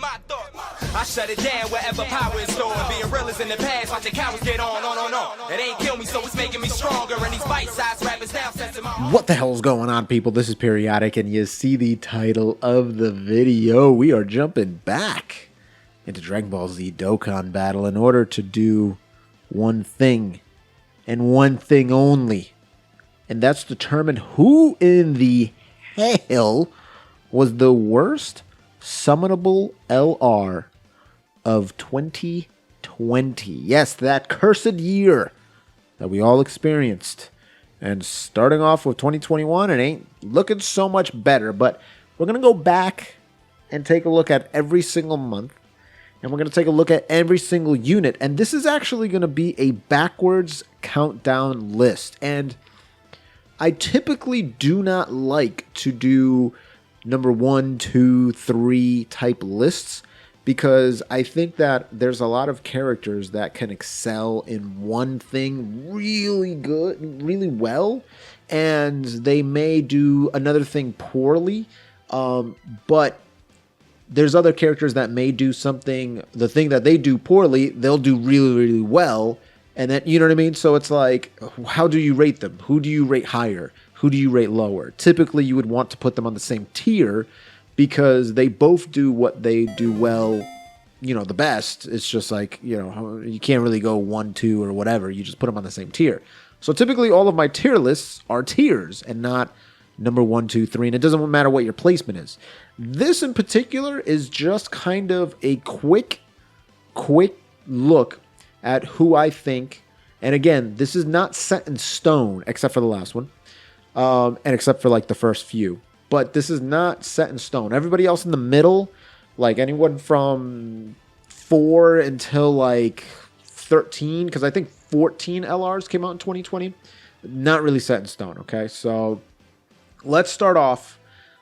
my thoughts. I shut it down wherever power is stored. Being real is in the past, watching cowards get on. It ain't kill me, so it's making me stronger. And these bite-sized rappers now sensing my... What the hell is going on, people? This is Periodic, and you see the title of the video. We are jumping back into Dragonball Z Dokkan Battle in order to do one thing, and one thing only. And that's determine who in the hell was the worst summonable LR of 2020. Yes, that cursed year that we all experienced. And starting off with 2021, it ain't looking so much better. But we're going to go back and take a look at every single month. And we're going to take a look at every single unit. And this is actually going to be a backwards countdown list. And I typically do not like to do number 1, 2, 3 type lists because I think that there's a lot of characters that can excel in one thing really good, really well, and they may do another thing poorly, but there's other characters that may do something, the thing that they do poorly, they'll do really, really well. And then, you know what I mean? So it's like, how do you rate them? Who do you rate higher? Who do you rate lower? Typically, you would want to put them on the same tier because they both do what they do well, you know, the best. It's just like, you know, you can't really go 1, 2, or whatever. You just put them on the same tier. So typically, all of my tier lists are tiers and not number 1, 2, 3. And it doesn't matter what your placement is. This in particular is just kind of a quick look at who I think, and again, this is not set in stone, except for the last one, and except for like the first few, but this is not set in stone. Everybody else in the middle, like anyone from 4 until like 13, because I think 14 LRs came out in 2020, not really set in stone, okay? So let's start off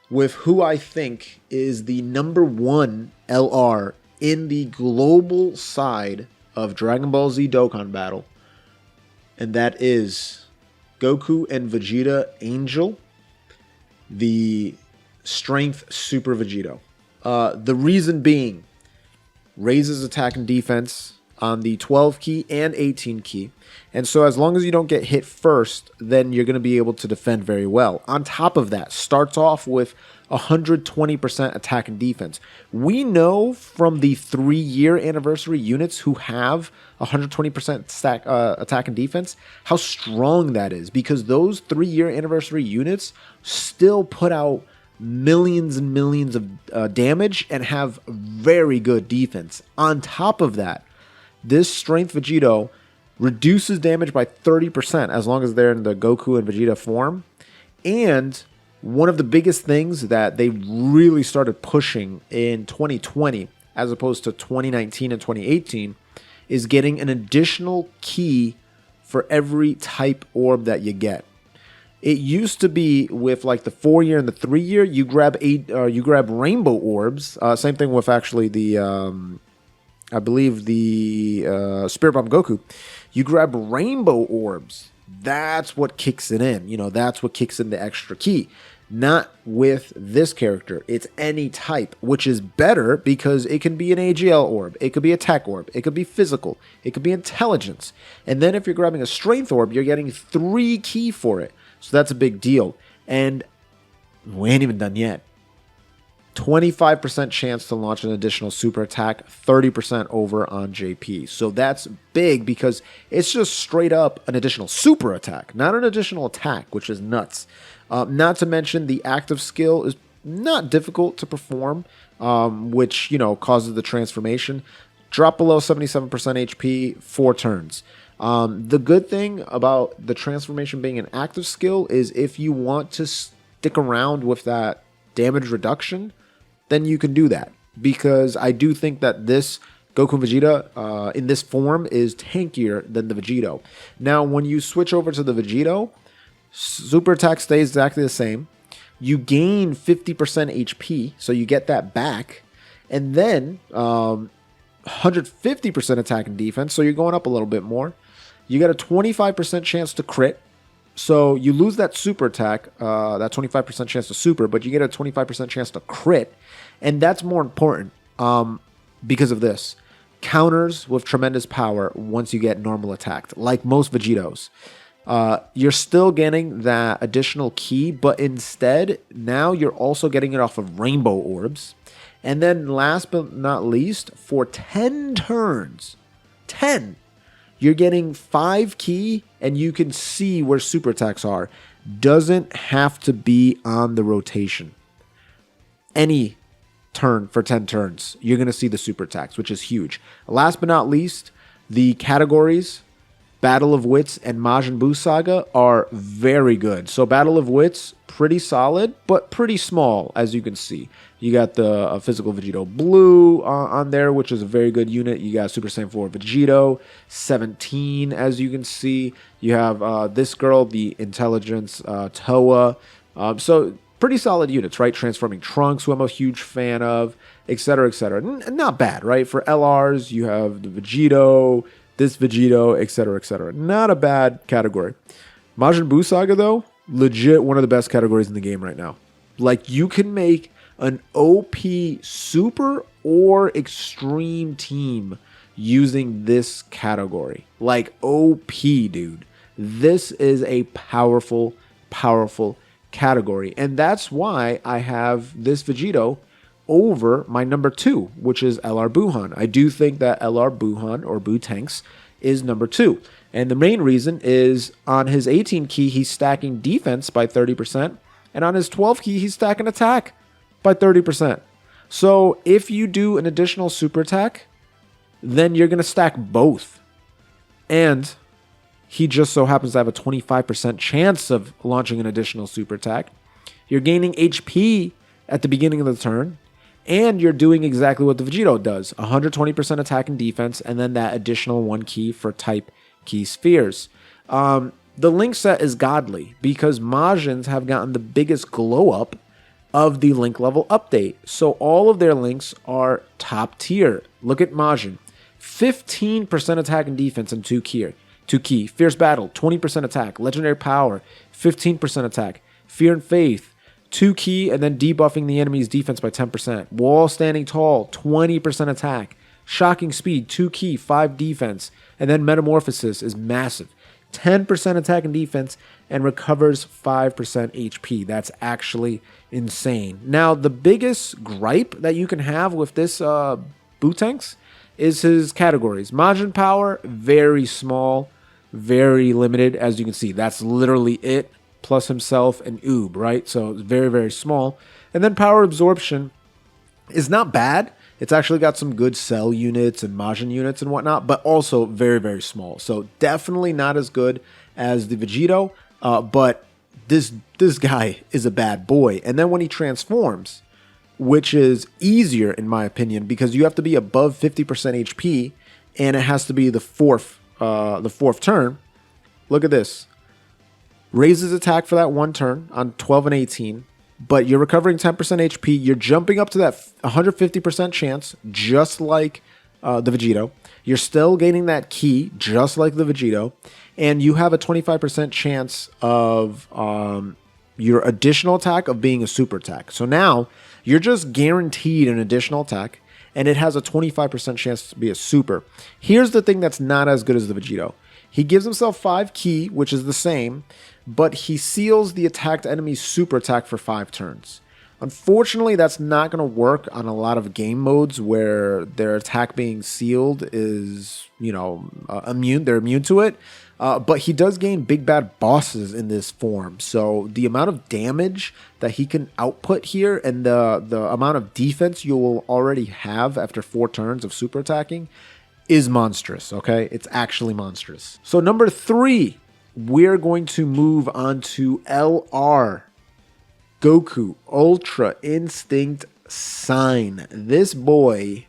with who I think is the number 1 LR in the global side of Dragon Ball Z Dokkan Battle, and that is Goku and Vegeta Angel, the Strength Super Vegito. The reason being, raises attack and defense on the 12 key and 18 key, and so as long as you don't get hit first, then you're going to be able to defend very well. On top of that, starts off with 120% attack and defense. We know from the 3-year anniversary units who have 120% attack and defense how strong that is, because those 3-year anniversary units still put out millions and millions of damage and have very good defense. On top of that, this Strength Vegito reduces damage by 30% as long as they're in the Goku and Vegeta form. And one of the biggest things that they really started pushing in 2020, as opposed to 2019 and 2018, is getting an additional key for every type orb that you get. It used to be with like the 4-year and the 3-year, you grab rainbow orbs. Same thing with actually the, I believe the Spirit Bomb Goku. You grab rainbow orbs. That's what kicks it in. You know, that's what kicks in the extra key. Not with this character. It's any type, which is better because it can be an AGL orb. It could be attack orb. It could be physical. It could be intelligence. And then if you're grabbing a strength orb, you're getting 3 key for it. So that's a big deal. And we ain't even done yet. 25% chance to launch an additional super attack, 30% over on JP. So that's big because it's just straight up an additional super attack, not an additional attack, which is nuts. Not to mention the active skill is not difficult to perform, which, you know, causes the transformation. Drop below 77% HP, 4 turns. The good thing about the transformation being an active skill is if you want to stick around with that damage reduction, then you can do that, because I do think that this Goku Vegeta in this form is tankier than the Vegito. Now, when you switch over to the Vegito, super attack stays exactly the same. You gain 50% HP, so you get that back, and then 150% attack and defense, so you're going up a little bit more. You got a 25% chance to crit, so you lose that super attack, that 25% chance to super, but you get a 25% chance to crit, and that's more important. because of this. Counters with tremendous power once you get normal attacked, like most Vegetos. You're still getting that additional ki, but instead, now you're also getting it off of rainbow orbs. And then last but not least, for 10 turns, 10, you're getting 5 ki, and you can see where super attacks are. Doesn't have to be on the rotation. Any turn for 10 turns, you're going to see the super attacks, which is huge. Last but not least, the categories Battle of Wits and Majin Buu Saga are very good. So Battle of Wits, pretty solid, but pretty small, as you can see. You got the physical Vegito Blue on there, which is a very good unit. You got Super Saiyan 4 Vegito, 17, as you can see. You have this girl, the Intelligence Toa. So pretty solid units, right? Transforming Trunks, who I'm a huge fan of, etc., etc. Not bad, right? For LRs, you have the Vegito, this Vegito, etc., etc. Not a bad category. Majin Buu Saga, though, legit one of the best categories in the game right now. Like, you can make an OP super or extreme team using this category. Like, OP, dude. This is a powerful, powerful category. And that's why I have this Vegito over my number 2, which is LR Buhan. I do think that LR Buhan, or Buu Tanks, is number 2. And the main reason is on his 18 ki, he's stacking defense by 30%. And on his 12 ki, he's stacking attack by 30%. So if you do an additional super attack, then you're going to stack both. And he just so happens to have a 25% chance of launching an additional super attack. You're gaining HP at the beginning of the turn. And you're doing exactly what the Vegito does. 120% attack and defense, and then that additional 1 ki for type ki spheres. The Link set is godly because Majins have gotten the biggest glow up of the Link level update. So all of their Links are top tier. Look at Majin. 15% attack and defense and 2 ki. Fierce Battle, 20% attack. Legendary Power, 15% attack. Fear and Faith, 2 ki, and then debuffing the enemy's defense by 10%. Wall Standing Tall, 20% attack. Shocking Speed, 2 ki, 5 defense. And then Metamorphosis is massive. 10% attack and defense, and recovers 5% HP. That's actually insane. Now, the biggest gripe that you can have with this Buu Tanks is his categories. Majin Power, very small, very limited, as you can see. That's literally it, plus himself and Oob, right? So it's very, very small. And then Power Absorption is not bad. It's actually got some good Cell units and Majin units and whatnot, but also very, very small. So definitely not as good as the Vegito, but this guy is a bad boy. And then when he transforms, which is easier in my opinion, because you have to be above 50% HP, and it has to be the fourth turn. Look at this. Raises attack for that 1 turn on 12 and 18, but you're recovering 10% HP. You're jumping up to that 150% chance, just like the Vegito. You're still gaining that ki, just like the Vegito, and you have a 25% chance of your additional attack of being a super attack. So now you're just guaranteed an additional attack, and it has a 25% chance to be a super. Here's the thing that's not as good as the Vegito. He gives himself 5 ki, which is the same, but he seals the attacked enemy's super attack for 5 turns. Unfortunately, that's not going to work on a lot of game modes where their attack being sealed is, immune. They're immune to it. But he does gain big bad bosses in this form. So the amount of damage that he can output here and the amount of defense you will already have after 4 turns of super attacking is monstrous, okay? It's actually monstrous. So number 3, we're going to move on to LR Goku Ultra Instinct Sign. This boy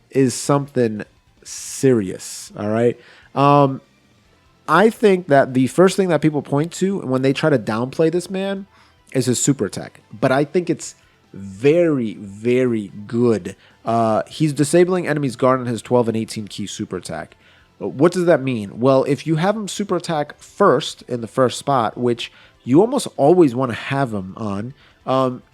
is something serious, all right? I think that the first thing that people point to when they try to downplay this man is his super attack. But I think it's very, very good. He's disabling enemies guard on his 12 and 18 ki super attack. What does that mean? Well, if you have him super attack first in the first spot, which you almost always want to have him on,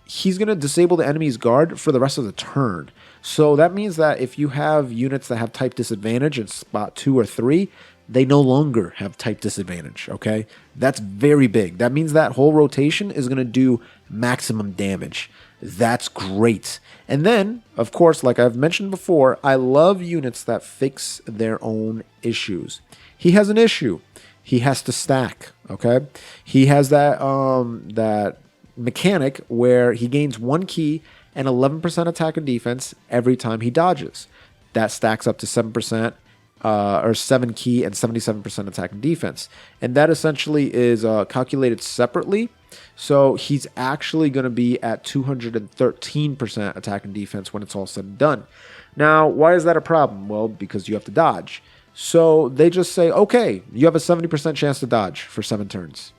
he's going to disable the enemy's guard for the rest of the turn. So that means that if you have units that have type disadvantage in spot 2 or 3, they no longer have type disadvantage, okay? That's very big. That means that whole rotation is going to do maximum damage. That's great. And then, of course, like I've mentioned before, I love units that fix their own issues. He has an issue. He has to stack, okay? He has that mechanic where he gains 1 key and 11% attack and defense every time he dodges. That stacks up to 7%. Or 7 key and 77% attack and defense. And that essentially is calculated separately. So he's actually going to be at 213% attack and defense when it's all said and done. Now, why is that a problem? Well, because you have to dodge. So they just say, okay, you have a 70% chance to dodge for 7 turns.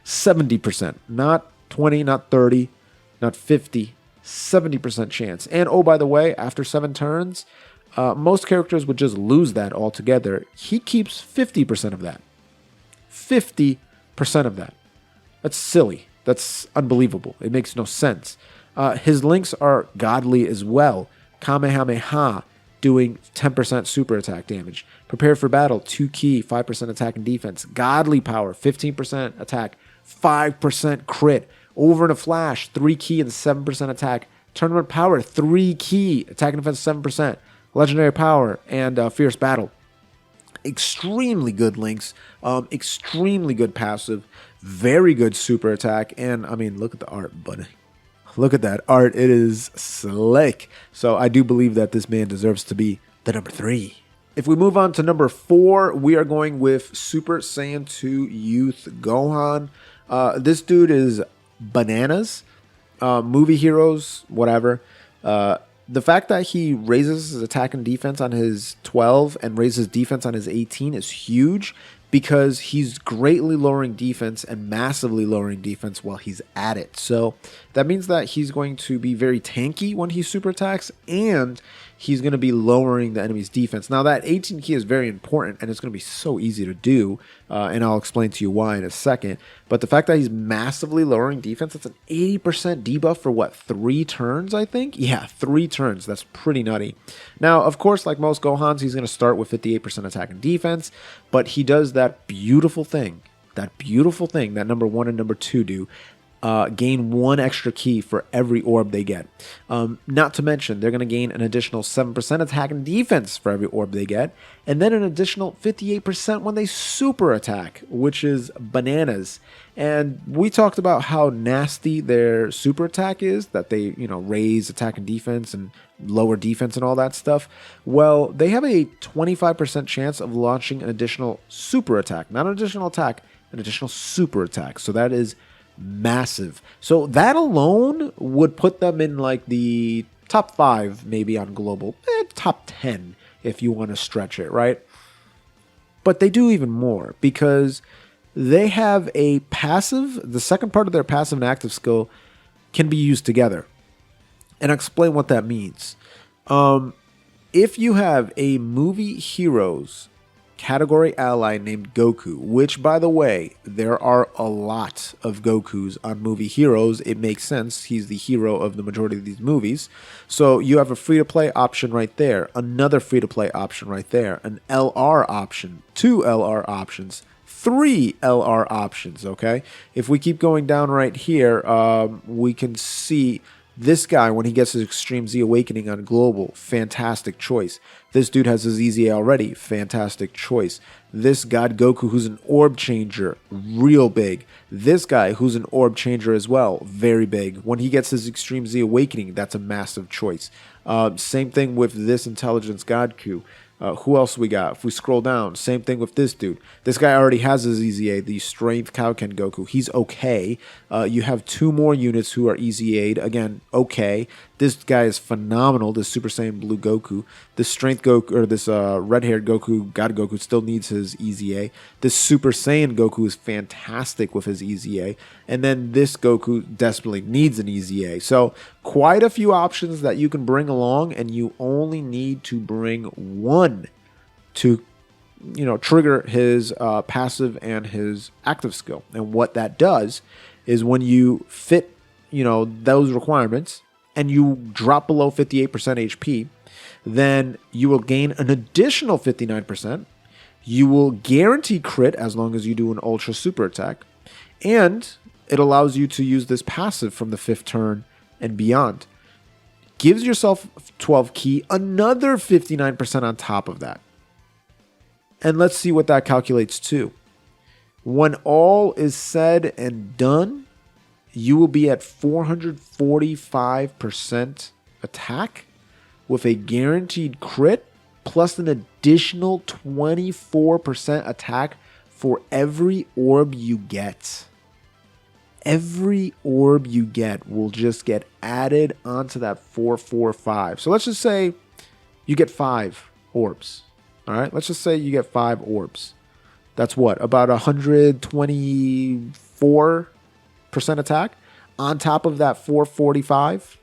70%, not 20, not 30, not 50, 70% chance. And oh, by the way, after 7 turns, most characters would just lose that altogether. He keeps 50% of that. 50% of that. That's silly. That's unbelievable. It makes no sense. His links are godly as well. Kamehameha, doing 10% super attack damage. Prepare for battle, 2 key, 5% attack and defense. Godly power, 15% attack, 5% crit. Over in a flash, 3 key and 7% attack. Tournament power, 3 key, attack and defense 7%. Legendary power and fierce battle. Extremely good links. Extremely good passive. Very good super attack. And I mean, look at the art, buddy. Look at that art. It is slick. So I do believe that this man deserves to be the number 3. If we move on to number 4, we are going with Super Saiyan 2 Youth Gohan. This dude is bananas. Movie heroes, whatever. The fact that he raises his attack and defense on his 12 and raises defense on his 18 is huge because he's greatly lowering defense and massively lowering defense while he's at it. So that means that he's going to be very tanky when he super attacks, and he's going to be lowering the enemy's defense. Now that 18 key is very important, and it's going to be so easy to do, and I'll explain to you why in a second. But the fact that he's massively lowering defense, that's an 80% debuff for what, 3 turns, I think? Yeah, 3 turns. That's pretty nutty. Now, of course, like most Gohans, he's going to start with 58% attack and defense, but he does that beautiful thing that number 1 and number 2 do. Gain 1 extra key for every orb they get. Not to mention, they're going to gain an additional 7% attack and defense for every orb they get, and then an additional 58% when they super attack, which is bananas. And we talked about how nasty their super attack is, that they, raise attack and defense and lower defense and all that stuff. Well, they have a 25% chance of launching an additional super attack, not an additional attack, an additional super attack. So that is massive. So that alone would put them in like the top 5 maybe on global, top 10 if you want to stretch it, right? But they do even more because they have a passive, the second part of their passive and active skill can be used together. And I'll explain what that means. If you have a movie heroes category ally named Goku, which, by the way, there are a lot of Gokus on movie heroes. It makes sense. He's the hero of the majority of these movies. So you have a free-to-play option right there, another free-to-play option right there, an LR option, 2 LR options, 3 LR options, okay? If we keep going down right here, we can see this guy, when he gets his Extreme Z Awakening on Global, fantastic choice. This dude has his EZA already, fantastic choice. This God Goku, who's an orb changer, real big. This guy, who's an orb changer as well, very big. When he gets his Extreme Z Awakening, that's a massive choice. Same thing with this Intelligence Godku. Who else we got? If we scroll down, same thing with this dude. This guy already has his EZA, the Strength Kaioken Goku. He's okay. You have 2 more units who are EZA'd. Again, okay. This guy is phenomenal, this Super Saiyan Blue Goku. This Strength Goku, or this red-haired Goku, God Goku, still needs his EZA. This Super Saiyan Goku is fantastic with his EZA. And then this Goku desperately needs an EZA. So quite a few options that you can bring along, and you only need to bring 1 to trigger his passive and his active skill. And what that does is when you fit those requirements, and you drop below 58% HP, then you will gain an additional 59%. You will guarantee crit as long as you do an ultra super attack. And it allows you to use this passive from the 5th turn and beyond. Gives yourself 12 ki, another 59% on top of that. And let's see what that calculates to. When all is said and done, you will be at 445% attack with a guaranteed crit plus an additional 24% attack for every orb you get. Every orb you get will just get added onto that 445. So let's just say you get 5 orbs. All right, let's just say you get 5 orbs. That's what? About 124% attack on top of that 445.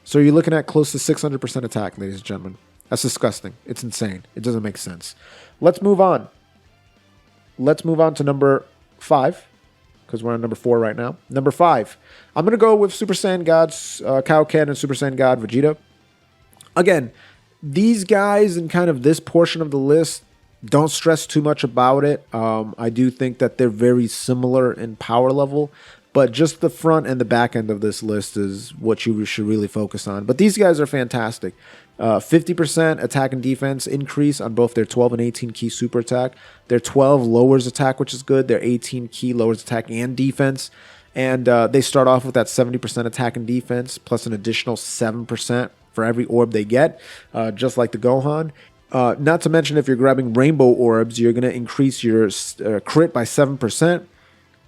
So you're looking at close to 600% attack, ladies and gentlemen. That's disgusting. It's insane. It doesn't make sense. Let's move on. Let's move on to number 5, because we're on number 4 right now. Number 5. I'm going to go with Super Saiyan Gods, Kaioken and Super Saiyan God Vegeta. Again, these guys in kind of this portion of the list, don't stress too much about it. I do think that they're very similar in power level, but just the front and the back end of this list is what you should really focus on. But these guys are fantastic. 50% attack and defense increase on both their 12 and 18 key super attack. Their 12 lowers attack, which is good. Their 18 key lowers attack and defense. And they start off with that 70% attack and defense, plus an additional 7% for every orb they get, just like the Gohan. Not to mention, if you're grabbing rainbow orbs, you're going to increase your crit by 7%,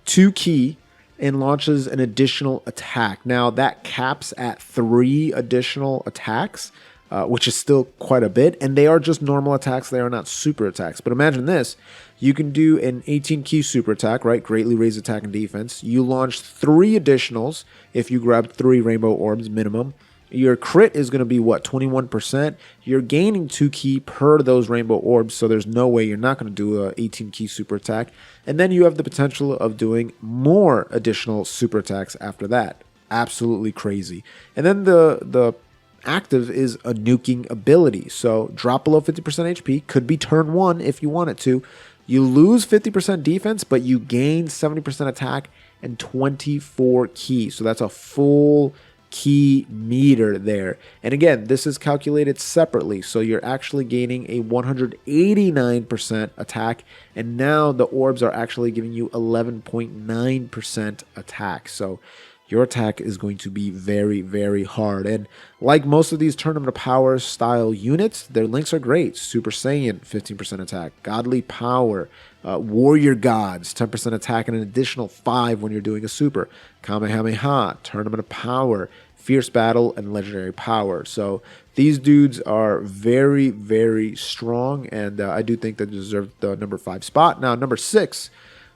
2 key, and launches an additional attack. Now, that caps at 3 additional attacks, which is still quite a bit, and they are just normal attacks. They are not super attacks. But imagine this. You can do an 18 key super attack, right? Greatly raise attack and defense. You launch 3 additionals if you grab 3 rainbow orbs minimum. Your crit is going to be, what, 21%? You're gaining 2 ki per those rainbow orbs, so there's no way you're not going to do a 18 ki super attack. And then you have the potential of doing more additional super attacks after that. Absolutely crazy. And then the active is a nuking ability. So drop below 50% HP, could be turn 1 if you want it to. You lose 50% defense, but you gain 70% attack and 24 ki. So that's a full key meter there. And again, this is calculated separately, so you're actually gaining a 189% attack, and now the orbs are actually giving you 11.9% attack. So your attack is going to be very, very hard. And like most of these Tournament of Power style units, their links are great. Super Saiyan, 15% attack. Godly Power. Warrior Gods, 10% attack and an additional 5 when you're doing a super. Kamehameha, Tournament of Power. Fierce Battle, and Legendary Power. So these dudes are very, very strong, and I do think they deserve the number 5 spot. Now, number 6,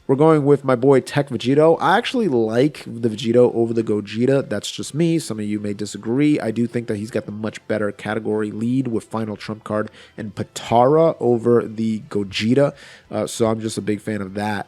we're going with my boy Tech Vegito. I actually like the Vegito over the Gogeta. That's just me. Some of you may disagree. I do think that he's got the much better category lead with Final Trump Card and Patara over the Gogeta. So I'm just a big fan of that.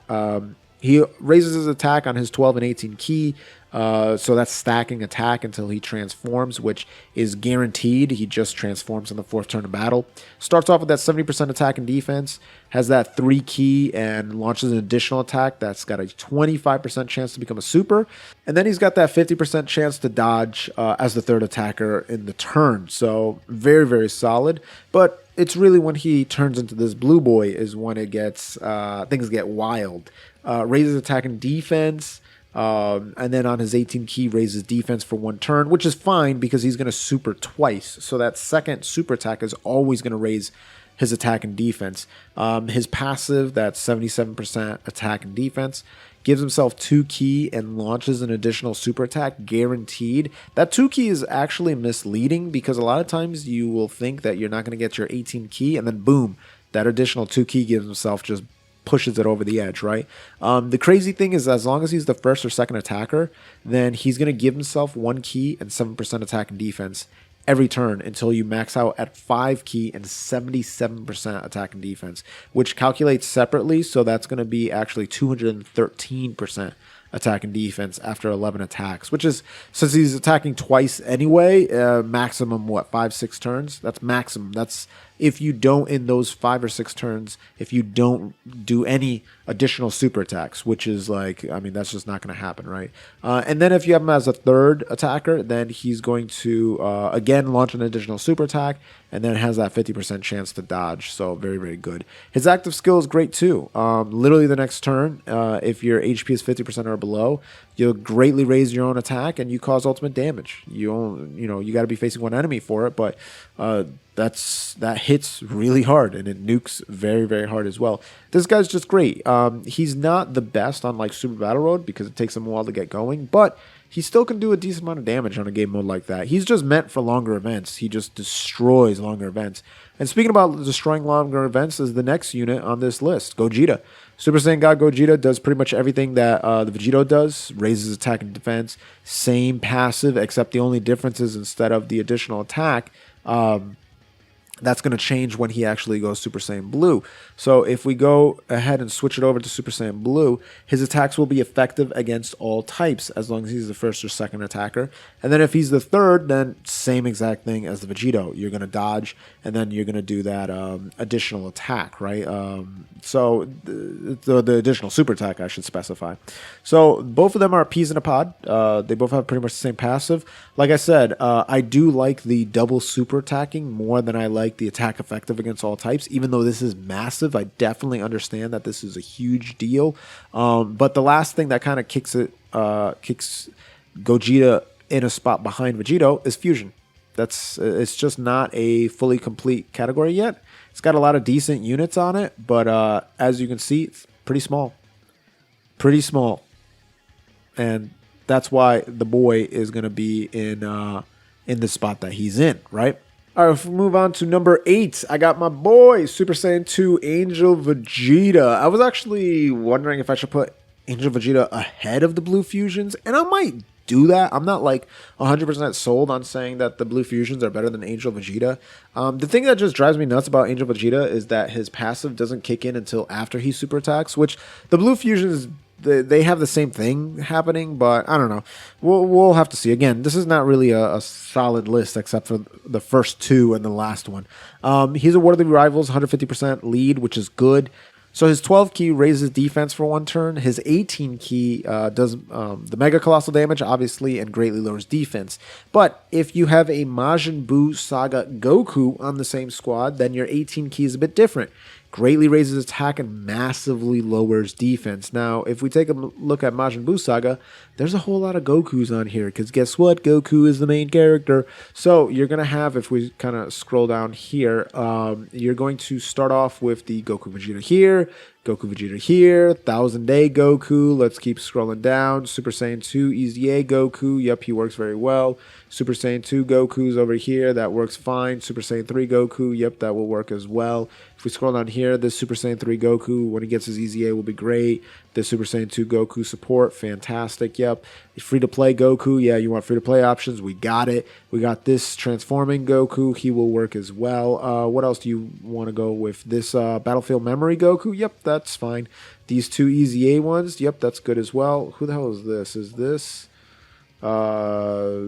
He raises his attack on his 12 and 18 key. So that's stacking attack until he transforms, which is guaranteed. He just transforms in the 4th turn of battle. Starts off with that 70% attack and defense, has that 3 key, and launches an additional attack that's got a 25% chance to become a super. And then he's got that 50% chance to dodge as the 3rd attacker in the turn. So very, very solid. But it's really when he turns into this blue boy is when it gets things get wild. Raises attack and defense. And then on his 18 key raises defense for 1 turn, which is fine because he's going to super twice. So that second super attack is always going to raise his attack and defense. His passive, that's 77% attack and defense, gives himself 2 key and launches an additional super attack guaranteed. That 2 key is actually misleading because a lot of times you will think that you're not going to get your 18 key, and then boom, that additional 2 key gives himself just pushes it over the edge, right? The crazy thing is, as long as he's the 1st or 2nd attacker, then he's going to give himself 1 key and 7% attack and defense every turn until you max out at 5 key and 77% attack and defense, which calculates separately. So that's going to be actually 213% attack and defense after 11 attacks, which is, since he's attacking twice anyway, maximum, what, 5-6 turns? That's maximum. That's if you don't, in those 5 or 6 turns, if you don't do any additional super attacks, which is like, I mean, that's just not going to happen, right? And then if you have him as a third attacker, then he's going to, again, launch an additional super attack, and then has that 50% chance to dodge. So very, very good. His active skill is great too. Literally the next turn, if your HP is 50% or below, you'll greatly raise your own attack and you cause ultimate damage. You got to be facing one enemy for it, but that hits really hard, and it nukes very, very hard as well. This guy's just great. He's not the best on like Super Battle Road because it takes him a while to get going, but he still can do a decent amount of damage on a game mode like that. He's just meant for longer events. He just destroys longer events. And speaking about destroying longer events, is the next unit on this list, Gogeta. Super Saiyan God Gogeta does pretty much everything that the Vegito does. Raises attack and defense. Same passive, except the only difference is instead of the additional attack, that's going to change when he actually goes Super Saiyan Blue. So if we go ahead and switch it over to Super Saiyan Blue, his attacks will be effective against all types as long as he's the first or second attacker. And then if he's the third, then same exact thing as the Vegito. You're going to dodge, and then you're going to do that additional attack, right? So the additional super attack, I should specify. So both of them are peas in a pod. They both have pretty much the same passive. Like I said, I do like the double super attacking more than I like the attack effective against all types. Even though this is massive, I definitely understand that this is a huge deal. But the last thing that kind of kicks Gogeta in a spot behind Vegito is fusion. It's just not a fully complete category yet. It's got a lot of decent units on it, but as you can see, it's pretty small. Pretty small. And that's why the boy is going to be in the spot that he's in, right? All right, if we move on to number 8, I got my boy, Super Saiyan 2 Angel Vegeta. I was actually wondering if I should put Angel Vegeta ahead of the Blue Fusions, and I might do that. I'm not like 100% sold on saying that the Blue Fusions are better than Angel Vegeta. The thing that just drives me nuts about Angel Vegeta is that his passive doesn't kick in until after he super attacks, which the Blue Fusions, they have the same thing happening, but I don't know. We'll have to see. Again, this is not really a solid list except for the first 2 and the last one. He's a Worthy Rivals 150% lead, which is good. So his 12 key raises defense for 1 turn. His 18 key does the Mega Colossal damage, obviously, and greatly lowers defense. But if you have a Majin Buu Saga Goku on the same squad, then your 18 key is a bit different. Greatly raises attack and massively lowers defense. Now, if we take a look at Majin Buu Saga, there's a whole lot of Gokus on here, because guess what? Goku is the main character. So you're going to have, if we kind of scroll down here, you're going to start off with the Goku Vegeta here, Goku Vegeta here, 1000 Day Goku. Let's keep scrolling down. Super Saiyan 2 Easy A Goku. Yep, he works very well. Super Saiyan 2 Goku's over here. That works fine. Super Saiyan 3 Goku. Yep, that will work as well. If we scroll down here, this Super Saiyan 3 Goku, when he gets his Easy A, will be great. This Super Saiyan 2 Goku support, fantastic. Yep. Free-to-play Goku. Yeah, you want free-to-play options? We got it. We got this transforming Goku. He will work as well. What else do you want to go with? This Battlefield Memory Goku? Yep, that's fine. These 2 Easy A ones? Yep, that's good as well. Who the hell is this? Is this... okay,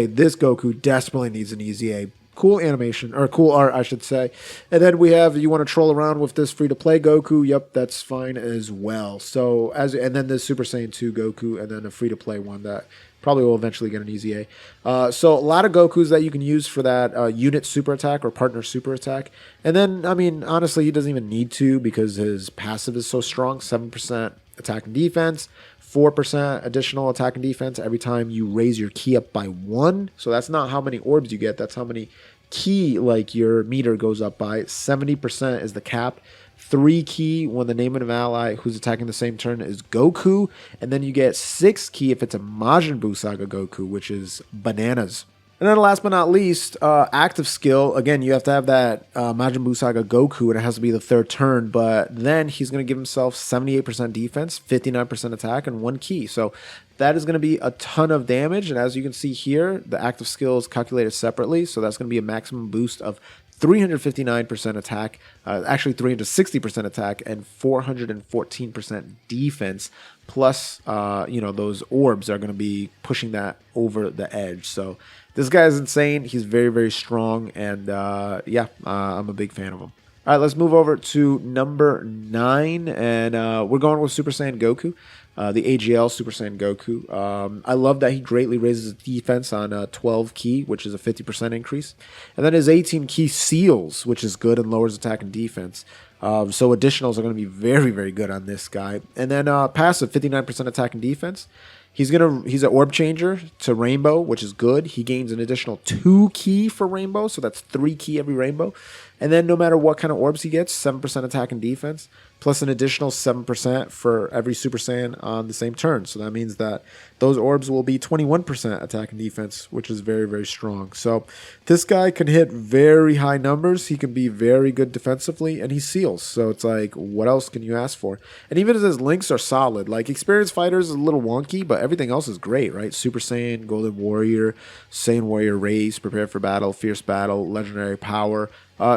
this Goku desperately needs an Easy A. Cool animation, or cool art, I should say. And then we have, you want to troll around with this free-to-play Goku. Yep, that's fine as well. So, and then this Super Saiyan 2 Goku, and then a free-to-play one that probably will eventually get an Easy A. So a lot of Gokus that you can use for that unit super attack or partner super attack. And then, I mean, honestly, he doesn't even need to because his passive is so strong. 7% attack and defense. 4% additional attack and defense every time you raise your key up by 1. So that's not how many orbs you get. That's how many key, like, your meter goes up by. 70% is the cap. 3 key when the name of an ally who's attacking the same turn is Goku. And then you get 6 key if it's a Majin Buu Saga Goku, which is bananas. And then last but not least, active skill. Again, you have to have that Majin Buu Saga Goku, and it has to be the third turn. But then he's going to give himself 78% defense, 59% attack, and 1 ki. So that is going to be a ton of damage. And as you can see here, the active skill is calculated separately. So that's going to be a maximum boost of 359% attack, actually 360% attack, and 414% defense. Plus, those orbs are going to be pushing that over the edge. So this guy is insane. He's very, very strong. And I'm a big fan of him. All right, let's move over to number 9. And we're going with Super Saiyan Goku. The AGL Super Saiyan Goku. I love that he greatly raises his defense on 12 ki, which is a 50% increase. And then his 18 ki seals, which is good and lowers attack and defense. So additionals are going to be very, very good on this guy. And then passive, 59% attack and defense. He's an orb changer to Rainbow, which is good. He gains an additional 2 ki for Rainbow, so that's 3 ki every Rainbow. And then no matter what kind of orbs he gets, 7% attack and defense, plus an additional 7% for every Super Saiyan on the same turn. So that means that those orbs will be 21% attack and defense, which is very, very strong. So this guy can hit very high numbers. He can be very good defensively, and he seals. So it's like, what else can you ask for? And even as his links are solid, like Experienced Fighters is a little wonky, but everything else is great, right? Super Saiyan, Golden Warrior, Saiyan Warrior Race, Prepare for Battle, Fierce Battle, Legendary Power.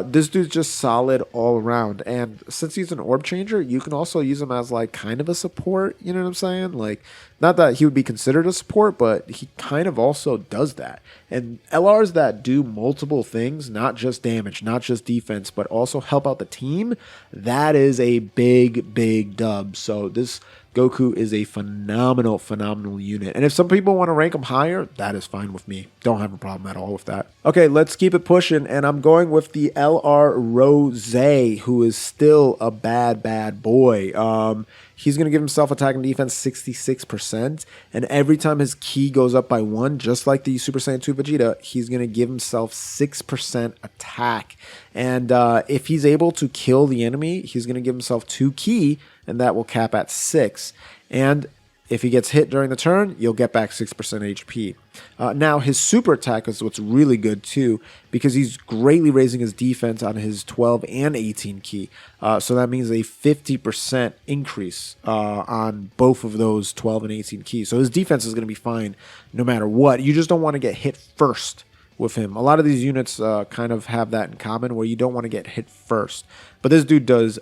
This dude's just solid all around. And since he's an orb changer, you can also use him as like kind of a support. You know what I'm saying? Like, not that he would be considered a support, but he kind of also does that. And LRs that do multiple things, not just damage, not just defense, but also help out the team, that is a big, big dub. So this Goku is a phenomenal, phenomenal unit. And if some people want to rank him higher, that is fine with me. Don't have a problem at all with that. Okay, let's keep it pushing. And I'm going with the LR Rose, who is still a bad, bad boy. He's going to give himself attack and defense 66%. And every time his ki goes up by 1, just like the Super Saiyan 2 Vegeta, he's going to give himself 6% attack. And if he's able to kill the enemy, he's going to give himself 2 ki, and that will cap at 6. And if he gets hit during the turn, you'll get back 6% HP. Now, his super attack is what's really good too, because he's greatly raising his defense on his 12 and 18 ki. So that means a 50% increase on both of those 12 and 18 ki. So his defense is going to be fine no matter what. You just don't want to get hit first with him. A lot of these units kind of have that in common, where you don't want to get hit first. But this dude does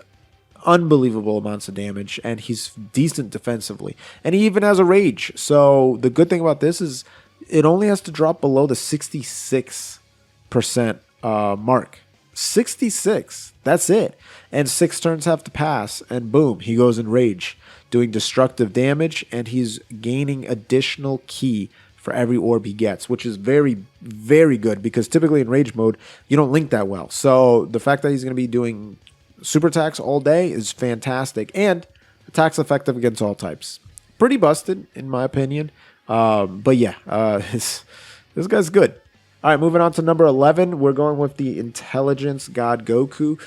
unbelievable amounts of damage, and he's decent defensively, and he even has a rage. So the good thing about this is it only has to drop below the 66% mark. 66, that's it. And 6 turns have to pass, and boom, he goes in rage, doing destructive damage, and he's gaining additional ki for every orb he gets, which is very, very good, because typically in rage mode you don't link that well. So the fact that he's going to be doing super attacks all day is fantastic, and attacks effective against all types. Pretty busted, in my opinion. But yeah, this guy's good. All right, moving on to number 11. We're going with the Intelligence God Goku.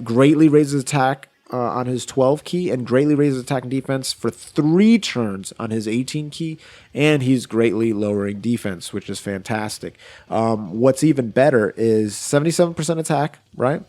Greatly raises attack on his 12 ki, and greatly raises attack and defense for 3 turns on his 18 ki, and he's greatly lowering defense, which is fantastic. What's even better is 77% attack, right?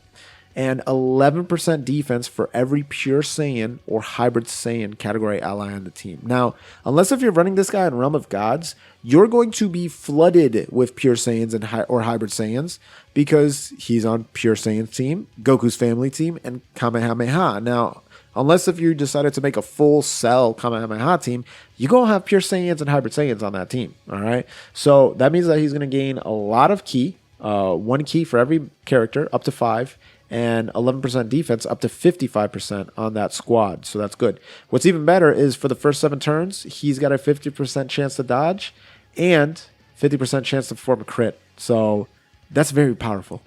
And 11% defense for every Pure Saiyan or Hybrid Saiyan category ally on the team. Now, unless if you're running this guy in Realm of Gods, you're going to be flooded with Pure Saiyans or Hybrid Saiyans, because he's on Pure Saiyan's team, Goku's family team, and Kamehameha. Now, unless if you decided to make a full cell Kamehameha team, you're going to have Pure Saiyans and Hybrid Saiyans on that team, all right? So that means that he's going to gain a lot of ki, 1 ki for every character, up to 5, and 11% defense up to 55% on that squad. So that's good. What's even better is for the first 7 turns, he's got a 50% chance to dodge and 50% chance to perform a crit. So that's very powerful.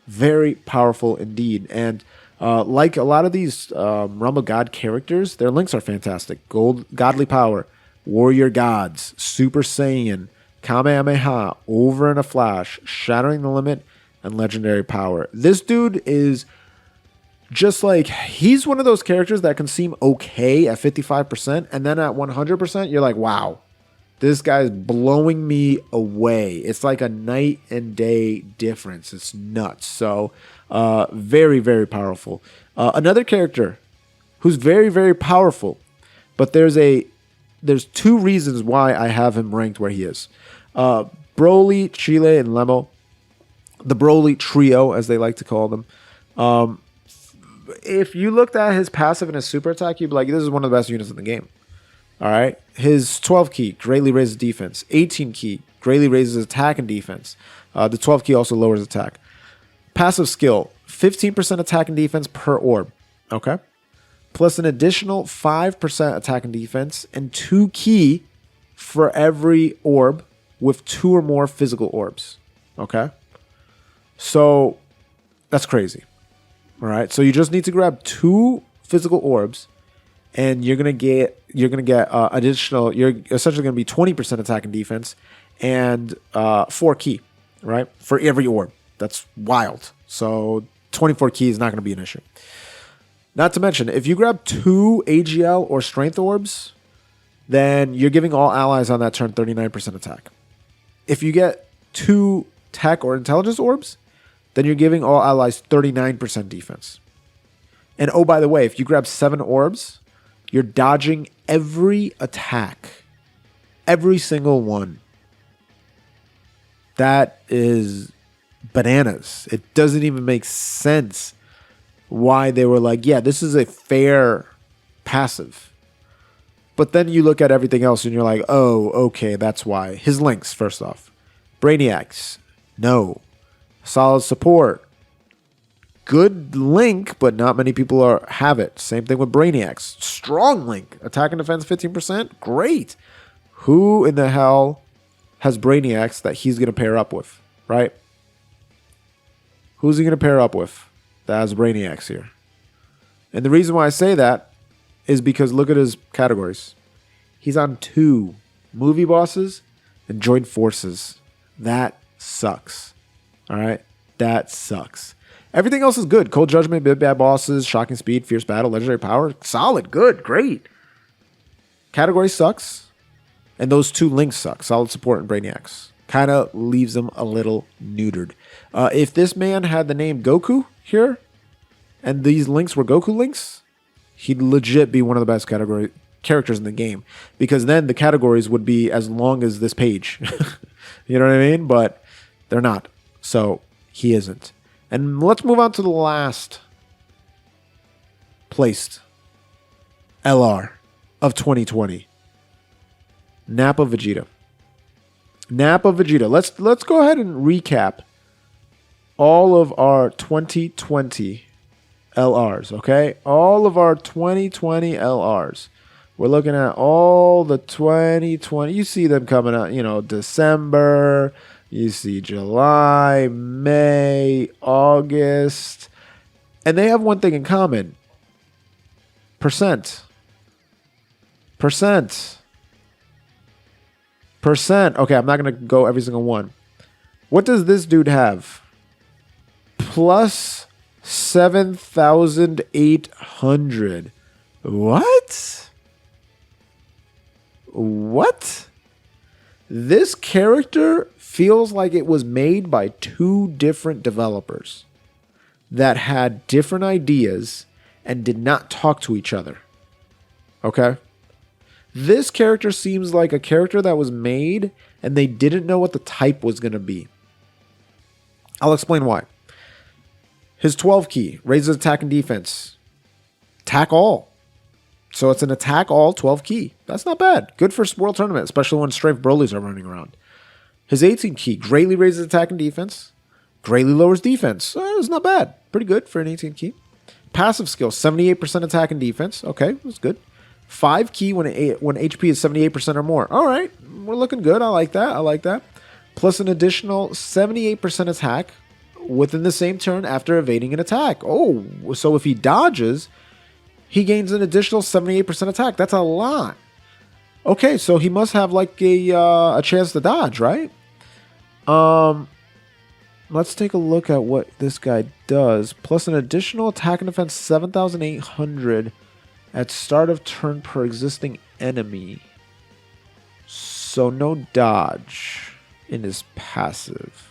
Very powerful indeed. And like a lot of these Realm of God characters, their links are fantastic. Godly Power, Warrior Gods, Super Saiyan, Kamehameha, Over in a Flash, Shattering the Limit, and Legendary Power. This dude is just like, he's one of those characters that can seem okay at 55%, and then at 100%, you're like, wow, This guy's blowing me away. It's like a night and day difference. It's nuts. So, very, very powerful. Another character who's very, very powerful, but there's two reasons why I have him ranked where he is. Broly, Chile, and Lemo. The Broly trio, as they like to call them. If you looked at his passive and his super attack, you'd be like, this is one of the best units in the game. All right. His 12 key greatly raises defense. 18 key greatly raises attack and defense. The 12 key also lowers attack. Passive skill, 15% attack and defense per orb. Okay. Plus an additional 5% attack and defense and 2 key for every orb with 2 or more physical orbs. Okay. So that's crazy. All right. So you just need to grab 2 physical orbs. And you're gonna get additional. You're essentially gonna be 20% attack and defense, and 4 key, right, for every orb. That's wild. So 24 key is not gonna be an issue. Not to mention, if you grab 2 AGL or strength orbs, then you're giving all allies on that turn 39% attack. If you get 2 tech or intelligence orbs, then you're giving all allies 39% defense. And oh, by the way, if you grab 7 orbs, you're dodging every attack. Every single one. That is bananas. It doesn't even make sense why they were like, yeah, this is a fair passive. But then you look at everything else and you're like, oh, okay, that's why. His links, first off. Brainiacs, no. Solid support. Good link, but not many people have it. Same thing with Brainiacs. Strong link. Attack and defense 15%. Great. Who in the hell has Brainiacs that he's going to pair up with, right? Who's he going to pair up with that has Brainiacs here? And the reason why I say that is because look at his categories. He's on 2 movie bosses and joint forces. That sucks. All right? That sucks. Everything else is good. Cold Judgment, Big Bad Bosses, Shocking Speed, Fierce Battle, Legendary Power. Solid, good, great. Category sucks. And those 2 links suck. Solid Support and Brainiacs. Kind of leaves them a little neutered. If this man had the name Goku here, and these links were Goku links, he'd legit be one of the best characters in the game. Because then the categories would be as long as this page. You know what I mean? But they're not. So he isn't. And let's move on to the last placed LR of 2020. Nappa Vegeta. Nappa Vegeta. Let's go ahead and recap all of our 2020 LRs, okay? All of our 2020 LRs. We're looking at all the 2020. You see them coming out, December. You see July, May, August. And they have one thing in common. Percent. Okay, I'm not going to go every single one. What does this dude have? Plus 7,800. What? This character feels like it was made by 2 different developers that had different ideas and did not talk to each other. Okay? This character seems like a character that was made and they didn't know what the type was going to be. I'll explain why. His 12 key raises attack and defense. Attack all. So it's an attack all 12 key. That's not bad. Good for World Tournament, especially when Strength Broly's are running around. His 18 key greatly raises attack and defense. Greatly lowers defense. It's not bad. Pretty good for an 18 key. Passive skill, 78% attack and defense. Okay, that's good. 5 key when HP is 78% or more. All right, we're looking good. I like that. Plus an additional 78% attack within the same turn after evading an attack. Oh, so if he dodges, he gains an additional 78% attack. That's a lot. Okay, so he must have like a chance to dodge, right? Let's take a look at what this guy does. Plus an additional attack and defense 7,800 at start of turn per existing enemy. So no dodge in his passive.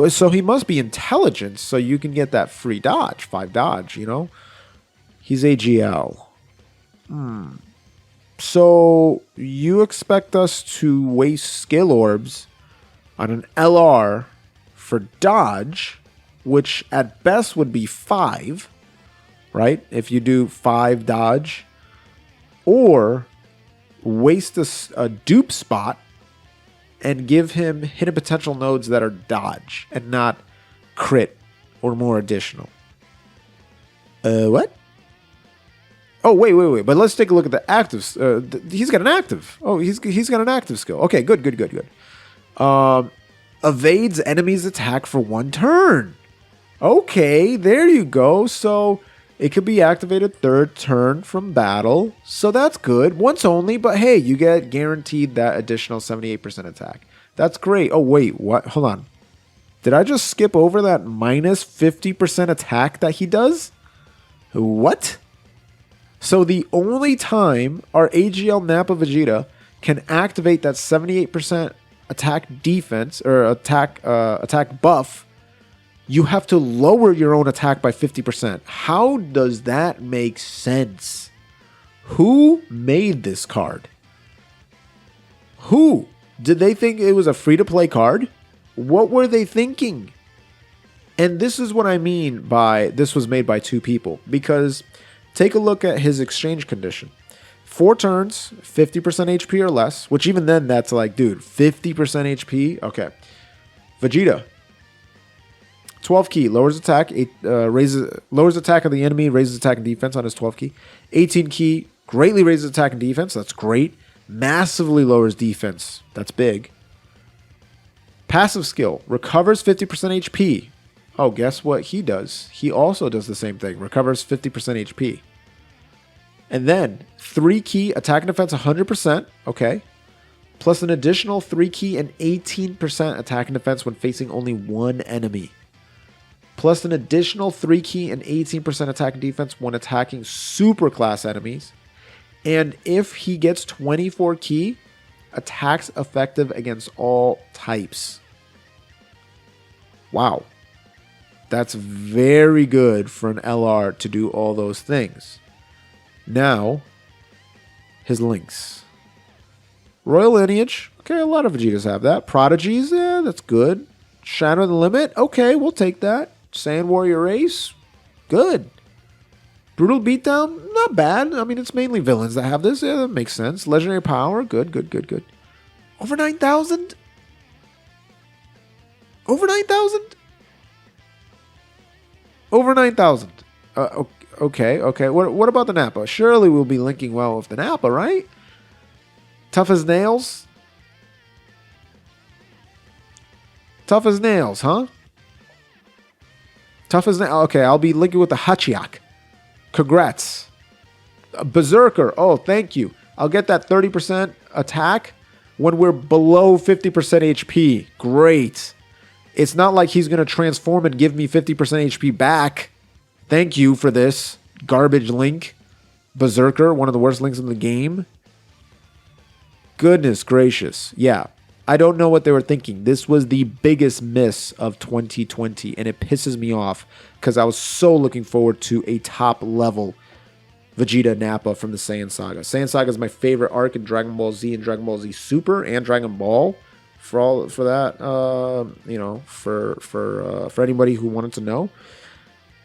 So he must be intelligence, so you can get that free dodge, 5 dodge, you know? He's AGL. So you expect us to waste skill orbs on an LR for dodge, which at best would be 5, right? If you do 5 dodge, or waste a dupe spot and give him hidden potential nodes that are dodge and not crit or more additional. What? Oh, wait. But let's take a look at the actives. He's got an active. Oh, he's got an active skill. Okay, good. Evades enemy's attack for 1 turn. Okay, there you go. So it could be activated 3rd turn from battle. So that's good. Once only, but hey, you get guaranteed that additional 78% attack. That's great. Oh, wait, what? Hold on. Did I just skip over that minus 50% attack that he does? What? So the only time our AGL Nappa Vegeta can activate that 78% attack defense or attack buff, you have to lower your own attack by 50%. How does that make sense? Who made this card? Who? Did they think it was a free-to-play card? What were they thinking? And this is what I mean by this was made by 2 people. Because take a look at his exchange condition. 4 turns, 50% HP or less. Which even then, that's like, dude, 50% HP? Okay. Vegeta. 12 key, lowers attack, lowers attack of the enemy, raises attack and defense on his 12 key. 18 key, greatly raises attack and defense. That's great. Massively lowers defense. That's big. Passive skill, recovers 50% HP. Oh, guess what he does? He also does the same thing. Recovers 50% HP. And then 3 key, attack and defense 100%. Okay. Plus an additional 3 key and 18% attack and defense when facing only 1 enemy. Plus an additional 3 key and 18% attack and defense when attacking super class enemies. And if he gets 24 key, attacks effective against all types. Wow. That's very good for an LR to do all those things. Now, his links. Royal Lineage. Okay, a lot of Vegetas have that. Prodigies, yeah, that's good. Shadow the Limit. Okay, we'll take that. Sand Warrior Race. Good. Brutal Beatdown. Not bad. I mean, it's mainly villains that have this. Yeah, that makes sense. Legendary Power. Good. Over 9,000? Over 9,000? Over 9,000. Okay. What about the Nappa? Surely we'll be linking well with the Nappa, right? Tough as nails? Tough as nails, huh? Tough as nails. Okay, I'll be linking with the Hachiak. Congrats. Berserker. Oh, thank you. I'll get that 30% attack when we're below 50% HP. Great. It's not like he's going to transform and give me 50% HP back. Thank you for this. Garbage link. Berserker, one of the worst links in the game. Goodness gracious. Yeah. I don't know what they were thinking. This was the biggest miss of 2020, and it pisses me off because I was so looking forward to a top-level Vegeta Nappa from the Saiyan Saga. Saiyan Saga is my favorite arc in Dragon Ball Z and Dragon Ball Z Super and Dragon Ball. For anybody who wanted to know.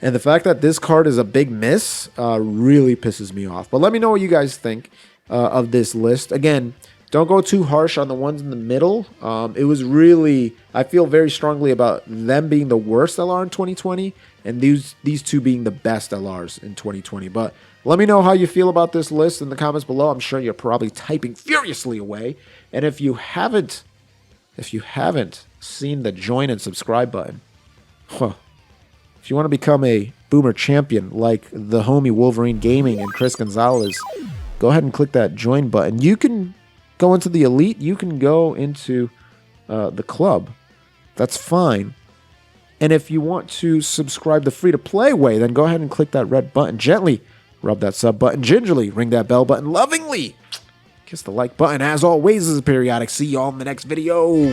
And the fact that this card is a big miss really pisses me off. But let me know what you guys think of this list. Again, don't go too harsh on the ones in the middle. It was really, I feel very strongly about them being the worst LR in 2020 and these 2 being the best LRs in 2020. But let me know how you feel about this list in the comments below. I'm sure you're probably typing furiously away. And if you haven't seen the join and subscribe button, if you want to become a boomer champion like the homie Wolverine Gaming and Chris Gonzalez, go ahead and click that join button. You can go into the elite. You can go into the club. That's fine. And if you want to subscribe the free-to-play way, then go ahead and click that red button. Gently rub that sub button. Gingerly ring that bell button. Lovingly kiss the like button. As always, this is Periodic. See y'all in the next video.